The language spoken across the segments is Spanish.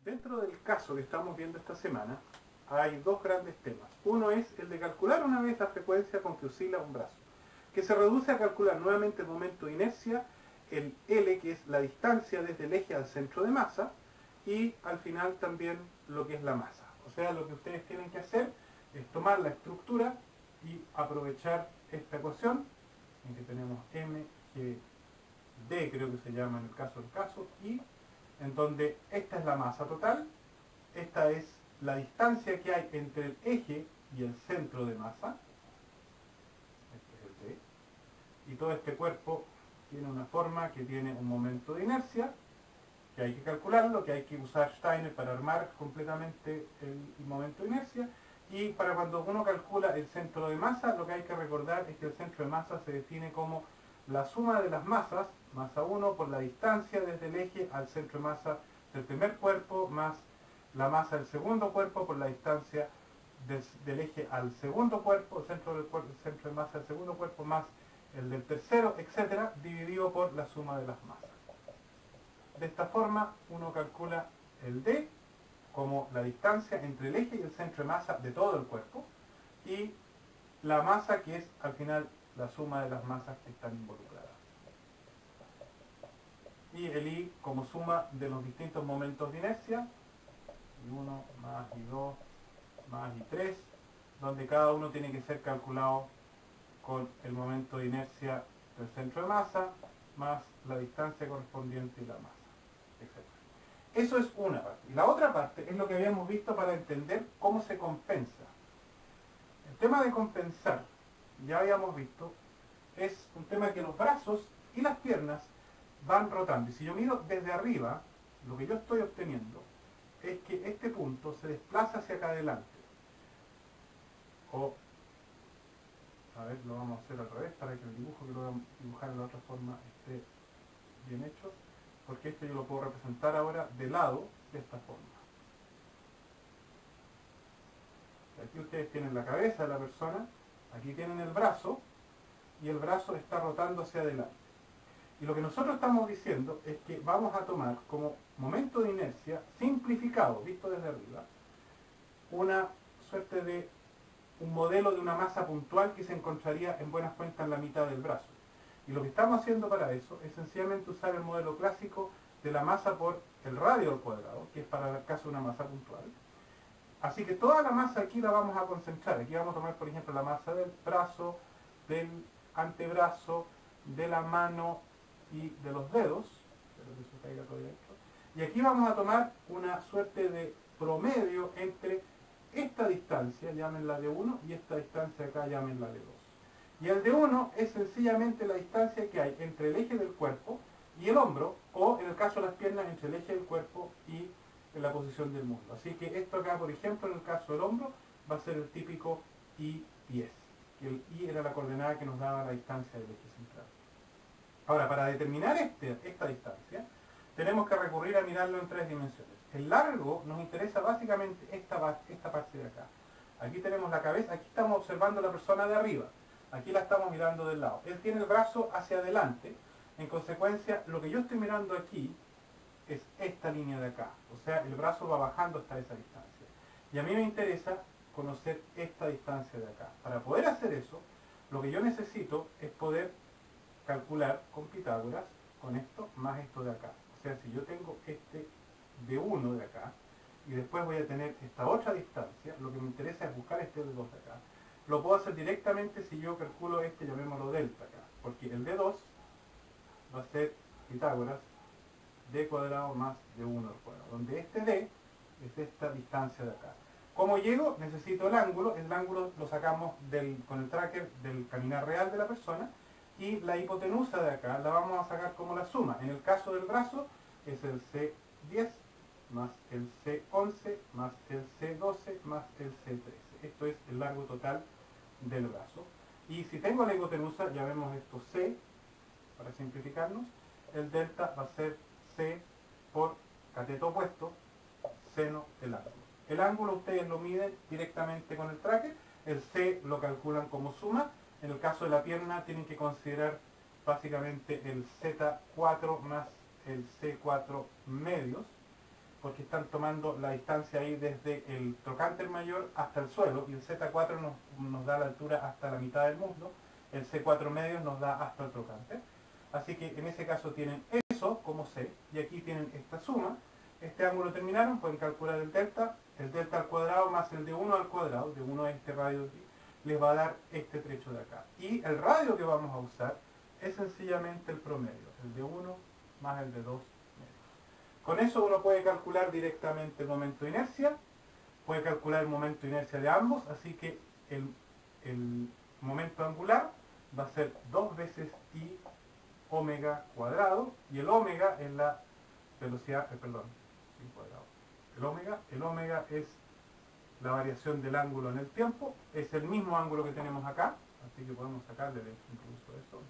Dentro del caso que estamos viendo esta semana, hay dos grandes temas. Uno es el de calcular una vez la frecuencia con que oscila un brazo, que se reduce a calcular nuevamente el momento de inercia, el L, que es la distancia desde el eje al centro de masa, y al final también lo que es la masa. O sea, lo que ustedes tienen que hacer es tomar la estructura y aprovechar esta ecuación, en que tenemos M, G, D, creo que se llama en el caso del caso, y en donde esta es la masa total, esta es la distancia que hay entre el eje y el centro de masa, este es el D, y todo este cuerpo tiene una forma que tiene un momento de inercia, que hay que calcularlo, que hay que usar Steiner para armar completamente el momento de inercia, y para cuando uno calcula el centro de masa, lo que hay que recordar es que el centro de masa se define como la suma de las masas, masa 1, por la distancia desde el eje al centro de masa del primer cuerpo, más la masa del segundo cuerpo por la distancia del eje al segundo cuerpo, el centro de masa del segundo cuerpo, más el del tercero, etcétera, dividido por la suma de las masas. De esta forma, uno calcula el D como la distancia entre el eje y el centro de masa de todo el cuerpo, y la masa, que es al final la suma de las masas que están involucradas. Y el I como suma de los distintos momentos de inercia, I1 más I2 más I3, donde cada uno tiene que ser calculado con el momento de inercia del centro de masa, más la distancia correspondiente y la masa, etc. Eso es una parte. Y la otra parte es lo que habíamos visto para entender cómo se compensa. El tema de compensar, ya habíamos visto, es un tema que los brazos y las piernas van rotando. Y si yo miro desde arriba, lo que yo estoy obteniendo es que este punto se desplaza hacia acá adelante. O, a ver, lo vamos a hacer al revés para que el dibujo que lo voy a dibujar de la otra forma esté bien hecho, porque esto yo lo puedo representar ahora de lado de esta forma. Aquí ustedes tienen la cabeza de la persona, aquí tienen el brazo, y el brazo está rotando hacia adelante. Y lo que nosotros estamos diciendo es que vamos a tomar como momento de inercia simplificado, visto desde arriba, una suerte de un modelo de una masa puntual que se encontraría en buenas cuentas en la mitad del brazo. Y lo que estamos haciendo para eso es sencillamente usar el modelo clásico de la masa por el radio al cuadrado, que es para el caso de una masa puntual. Así que toda la masa aquí la vamos a concentrar. Aquí vamos a tomar, por ejemplo, la masa del brazo, del antebrazo, de la mano y de los dedos. Espero que se caiga todo esto. Y aquí vamos a tomar una suerte de promedio entre esta distancia, llámenla de 1, y esta distancia acá, llámenla de 2. Y el de 1 es sencillamente la distancia que hay entre el eje del cuerpo y el hombro, o en el caso de las piernas, entre el eje del cuerpo y en la posición del muslo. Así que esto acá, por ejemplo, en el caso del hombro, va a ser el típico I10. Que el I era la coordenada que nos daba la distancia del eje central. Ahora, para determinar esta distancia, tenemos que recurrir a mirarlo en tres dimensiones. El largo nos interesa básicamente esta parte de acá. Aquí tenemos la cabeza, aquí estamos observando a la persona de arriba. Aquí la estamos mirando del lado. Él tiene el brazo hacia adelante. En consecuencia, lo que yo estoy mirando aquí es esta línea de acá. O sea, el brazo va bajando hasta esa distancia. Y a mí me interesa conocer esta distancia de acá. Para poder hacer eso, lo que yo necesito es poder calcular con Pitágoras, con esto, más esto de acá. O sea, si yo tengo este de 1 de acá, y después voy a tener esta otra distancia, lo que me interesa es buscar este de 2 de acá. Lo puedo hacer directamente si yo calculo este, llamémoslo delta acá, porque el de 2 va a ser Pitágoras, d cuadrado más d1 al cuadrado, donde este d es esta distancia de acá. ¿Cómo llego? Necesito el ángulo lo sacamos con el tracker del caminar real de la persona, y la hipotenusa de acá la vamos a sacar como la suma. En el caso del brazo es el C10 más el C11 más el C12 más el C13. Esto es el largo total del brazo. Y si tengo la hipotenusa, llamemos esto C, para simplificarnos, el delta va a ser C por cateto opuesto, seno del ángulo. El ángulo ustedes lo miden directamente con el tracker, el C lo calculan como suma. En el caso de la pierna tienen que considerar básicamente el Z4 más el C4 medios, porque están tomando la distancia ahí desde el trocánter mayor hasta el suelo, y el Z4 nos da la altura hasta la mitad del muslo, el C4 medio nos da hasta el trocánter. Así que en ese caso tienen eso como C, y aquí tienen esta suma. Este ángulo terminaron, pueden calcular el delta al cuadrado más el de 1 al cuadrado, de 1 a este radio de aquí, les va a dar este trecho de acá. Y el radio que vamos a usar es sencillamente el promedio, el de 1 más el de 2 medios. Con eso uno puede calcular directamente el momento de inercia, puede calcular el momento de inercia de ambos, así que el momento angular va a ser 2 veces I omega cuadrado, y el omega es la velocidad, perdón, I cuadrado. El omega es la variación del ángulo en el tiempo, es el mismo ángulo que tenemos acá, así que podemos sacarle incluso eso,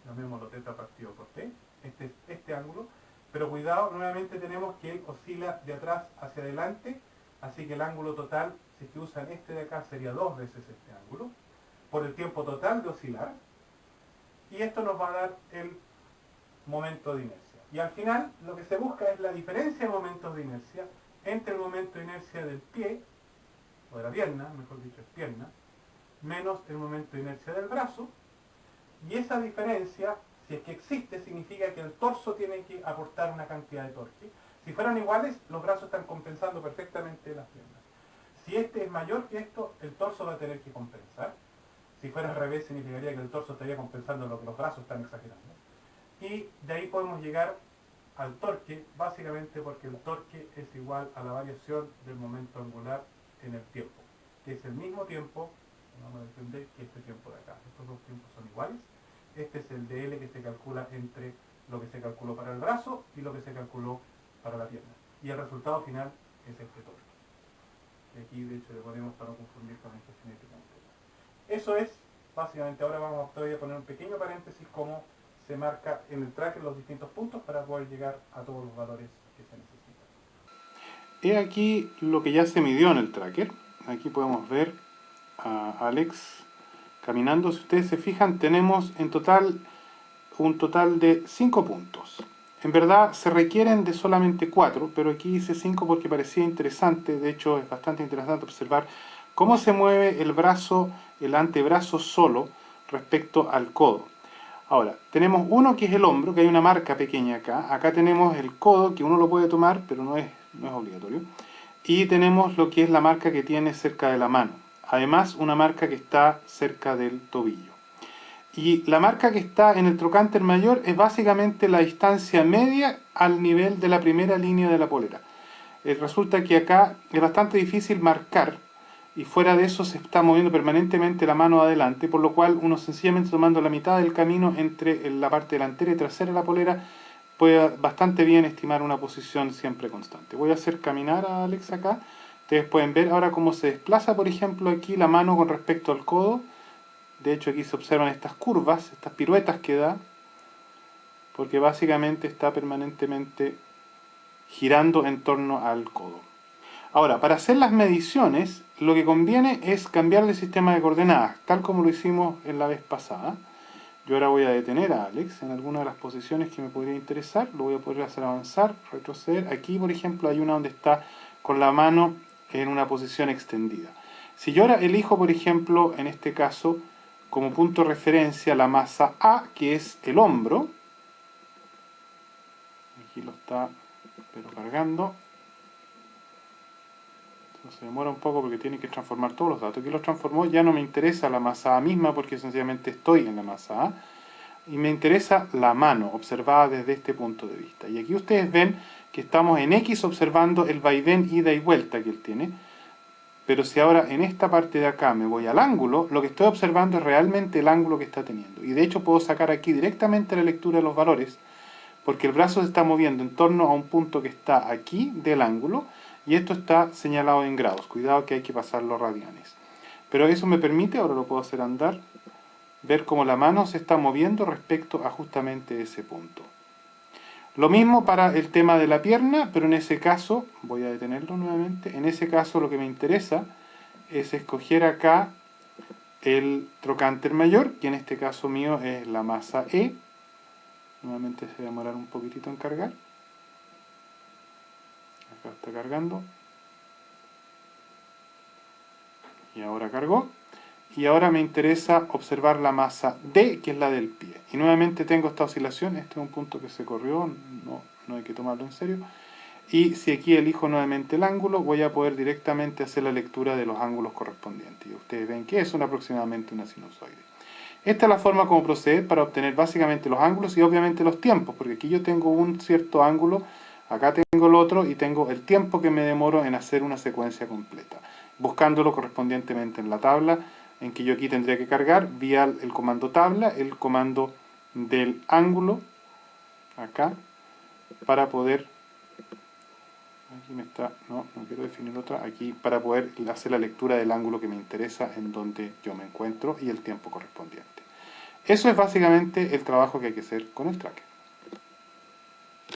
llamémoslo teta partido por t, este ángulo, pero cuidado, nuevamente tenemos que él oscila de atrás hacia adelante, así que el ángulo total, si es que usan este de acá, sería 2 veces este ángulo, por el tiempo total de oscilar, y esto nos va a dar el momento de inercia. Y al final lo que se busca es la diferencia de momentos de inercia entre el momento de inercia del pie, o de la pierna, mejor dicho es pierna, menos el momento de inercia del brazo, y esa diferencia, si es que existe, significa que el torso tiene que aportar una cantidad de torque. Si fueran iguales, los brazos están compensando perfectamente las piernas. Si este es mayor que esto, el torso va a tener que compensar. Si fuera al revés, significaría que el torso estaría compensando lo que los brazos están exagerando. Y de ahí podemos llegar al torque, básicamente porque el torque es igual a la variación del momento angular en el tiempo, que es el mismo tiempo, vamos a entender, que este tiempo de acá. Estos dos tiempos son iguales. Este es el de L que se calcula entre lo que se calculó para el brazo y lo que se calculó para la pierna. Y el resultado final es este torque. Y aquí de hecho le ponemos para no confundir con esta cinética. Eso es, básicamente, ahora vamos todavía a poner un pequeño paréntesis cómo se marca en el tracker los distintos puntos para poder llegar a todos los valores que se necesitan. He aquí lo que ya se midió en el tracker. Aquí podemos ver a Alex caminando. Si ustedes se fijan, tenemos en total un total de 5 puntos. En verdad se requieren de solamente 4, pero aquí hice 5 porque parecía interesante. De hecho, es bastante interesante observar cómo se mueve el brazo, el antebrazo solo respecto al codo. Ahora, tenemos uno que es el hombro, que hay una marca pequeña acá. Acá tenemos el codo, que uno lo puede tomar, pero no es obligatorio. Y tenemos lo que es la marca que tiene cerca de la mano. Además, una marca que está cerca del tobillo. Y la marca que está en el trocánter mayor es básicamente la distancia media al nivel de la primera línea de la polera. Resulta que acá es bastante difícil marcar, y fuera de eso se está moviendo permanentemente la mano adelante, por lo cual uno sencillamente tomando la mitad del camino entre la parte delantera y trasera de la polera puede bastante bien estimar una posición siempre constante. Voy a hacer caminar a Alex acá. Ustedes pueden ver ahora cómo se desplaza, por ejemplo, aquí la mano con respecto al codo. De hecho, aquí se observan estas curvas, estas piruetas que da, porque básicamente está permanentemente girando en torno al codo. Ahora, para hacer las mediciones, lo que conviene es cambiar el sistema de coordenadas, tal como lo hicimos en la vez pasada. Yo ahora voy a detener a Alex en alguna de las posiciones que me podría interesar, lo voy a poder hacer avanzar, retroceder. Aquí, por ejemplo, hay una donde está con la mano en una posición extendida. Si yo ahora elijo, por ejemplo, en este caso, como punto de referencia la masa A, que es el hombro, aquí lo está, pero cargando, se demora un poco porque tiene que transformar todos los datos. Aquí los transformó, ya no me interesa la masa A misma porque sencillamente estoy en la masa A, y me interesa la mano observada desde este punto de vista. Y aquí ustedes ven que estamos en X observando el vaivén ida y vuelta que él tiene, pero si ahora en esta parte de acá me voy al ángulo, lo que estoy observando es realmente el ángulo que está teniendo. Y de hecho puedo sacar aquí directamente la lectura de los valores, porque el brazo se está moviendo en torno a un punto que está aquí del ángulo, y esto está señalado en grados. Cuidado que hay que pasarlo a radianes. Pero eso me permite, ahora lo puedo hacer andar, ver cómo la mano se está moviendo respecto a justamente ese punto. Lo mismo para el tema de la pierna, pero en ese caso, voy a detenerlo nuevamente, en ese caso lo que me interesa es escoger acá el trocánter mayor, que en este caso mío es la masa E. Nuevamente se va a demorar un poquitito en cargar. Acá está cargando. Y ahora cargó. Y ahora me interesa observar la masa D, que es la del pie. Y nuevamente tengo esta oscilación. Este es un punto que se corrió, no hay que tomarlo en serio. Y si aquí elijo nuevamente el ángulo, voy a poder directamente hacer la lectura de los ángulos correspondientes. Y ustedes ven que es aproximadamente una sinusoide. Esta es la forma como proceder para obtener básicamente los ángulos y obviamente los tiempos, porque aquí yo tengo un cierto ángulo, acá tengo el otro y tengo el tiempo que me demoro en hacer una secuencia completa, buscándolo correspondientemente en la tabla, en que yo aquí tendría que cargar vía el comando tabla, el comando del ángulo, acá, para poder, aquí me está, no quiero definir otra, aquí para poder hacer la lectura del ángulo que me interesa en donde yo me encuentro y el tiempo correspondiente. Eso es básicamente el trabajo que hay que hacer con el tracker.